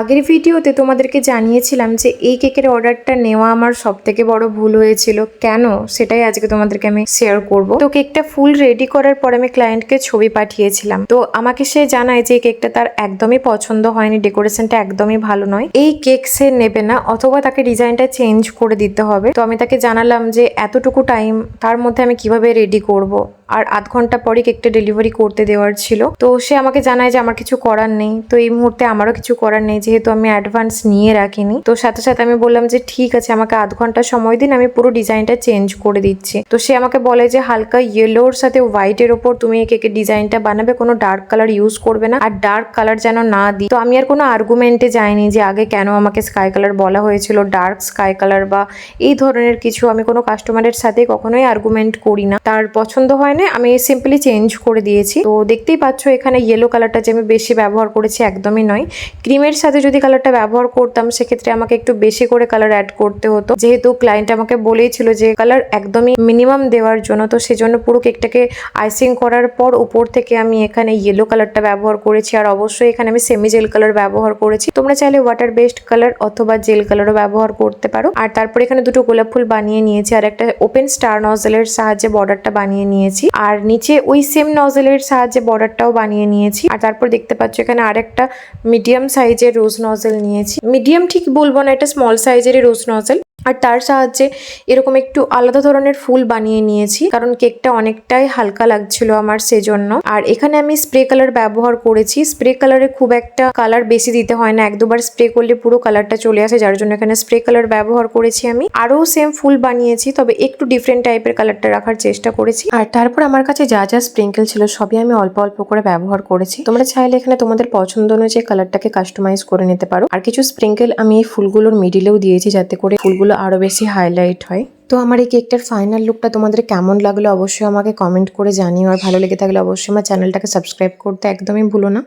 আগের ভিডিওতে তোমাদেরকে জানিয়েছিলাম যে এই কেকের অর্ডারটা নেওয়া আমার সবথেকে বড় ভুল হয়েছিল। কেন সেটাই আজকে তোমাদেরকে আমি শেয়ার করব। তো কেকটা ফুল রেডি করার পর আমি ক্লায়েন্টকে ছবি পাঠিয়েছিলাম। তো আমাকে সে জানায় যে কেকটা তার একদমই পছন্দ হয়নি, ডেকোরেশনটা একদমই ভালো নয়, এই কেক সে নেবে না, অথবা তাকে ডিজাইনটা চেঞ্জ করে দিতে হবে। তো আমি তাকে জানালাম যে এতটুকু টাইম তার মধ্যে আমি কিভাবে রেডি করব, আর আধ ঘন্টা পরে কেকটা ডেলিভারি করতে দেওয়ার ছিল। তো সে আমাকে জানায় যে আমার কিছু করার নেই। তো এই মুহূর্তে আমারও কিছু করার নেই, যেহেতু আমি অ্যাডভান্স নিয়ে রাখিনি। তো সাথে সাথে আমি বললাম যে ঠিক আছে, আমাকে আধ ঘন্টা সময় দিন, আমি পুরো ডিজাইনটা চেঞ্জ করে দিচ্ছি। তো সে আমাকে বলে যে হালকা ইয়েলোর সাথে হোয়াইটের ওপর তুমি এই কেকের ডিজাইনটা বানাবে, কোনো ডার্ক কালার ইউজ করবে না, আর ডার্ক কালার যেন না দিই। তো আমি আর কোনো আর্গুমেন্টে যাইনি যে আগে কেন আমাকে স্কাই কালার বলা হয়েছিল, ডার্ক স্কাই কালার বা এই ধরনের কিছু। আমি কোনো কাস্টমারের সাথে কখনোই আর্গুমেন্ট করি না, তার পছন্দ হয় না, আমি সিম্পলি চেঞ্জ করে দিয়েছি। তো দেখতেই পাচ্ছ এখানে ইয়েলো কালারটা যে আমি বেশি ব্যবহার করেছি একদমই নয়। ক্রিমের সাথে যদি কালারটা ব্যবহার করতাম সেক্ষেত্রে আমাকে একটু বেশি করে কালার অ্যাড করতে হতো, যেহেতু ক্লায়েন্ট আমাকে বলেইছিল যে কালার একদমই মিনিমাম দেওয়ার জন্য। তো সেজন্য পুরো কেকটাকে আইসিং করার পর উপর থেকে আমি এখানে ইয়েলো কালারটা ব্যবহার করেছি, আর অবশ্যই এখানে আমি সেমি জেল কালার ব্যবহার করেছি। তোমরা চাইলে ওয়াটার বেসড কালার অথবা জেল কালারও ব্যবহার করতে পারো। আর তারপর এখানে দুটো গোলাপ ফুল বানিয়ে নিয়েছি, আর একটা ওপেন স্টার নজলের সাহায্যে বর্ডারটা বানিয়ে নিয়েছি, আর নিচে ওই সেম নজলের সাহায্যে বর্ডারটাও বানিয়ে নিয়েছি। আর তারপর দেখতে পাচ্ছ এখানে আরেকটা মিডিয়াম সাইজের রোজ নজল নিয়েছি। মিডিয়াম ঠিক বলবো না, এটা স্মল সাইজেরই রোজ নজল, আর তার সাহায্যে এরকম একটু আলাদা ধরনের ফুল বানিয়ে নিয়েছি, কারণ কেকটা অনেকটাই হালকা লাগছিল আমার, সেজন্য। আর এখানে আমি স্প্রে কালার ব্যবহার করেছি। স্প্রে কালারে খুব একটা কালার বেশি দিতে হয় না, এক দুবার স্প্রে করলে পুরো কালারটা চলে আসে, যার জন্য এখানে স্প্রে কালার ব্যবহার করেছি। আমি আরও সেম ফুল বানিয়েছি, তবে একটু ডিফারেন্ট টাইপের কালারটা রাখার চেষ্টা করেছি। আর তারপর আমার কাছে যা যা স্প্রিঙ্কেল ছিল সবই আমি অল্প অল্প করে ব্যবহার করেছি। তোমরা চাইলে এখানে তোমাদের পছন্দ অনুযায়ী কালারটাকে কাস্টমাইজ করে নিতে পারো। আর কিছু স্প্রিঙ্কেল আমি এই ফুলগুলোর মিডিলেও দিয়েছি, যাতে করে ফুলগুলো আরো বেশি হাইলাইট হয়। তো আমার এই কেকটার ফাইনাল লুকটা তোমাদের কেমন লাগলো অবশ্যই আমাকে কমেন্ট করে জানিও, আর ভালো লেগে থাকলে অবশ্যই আমার চ্যানেলটাকে সাবস্ক্রাইব করতে একদমই ভুলো না।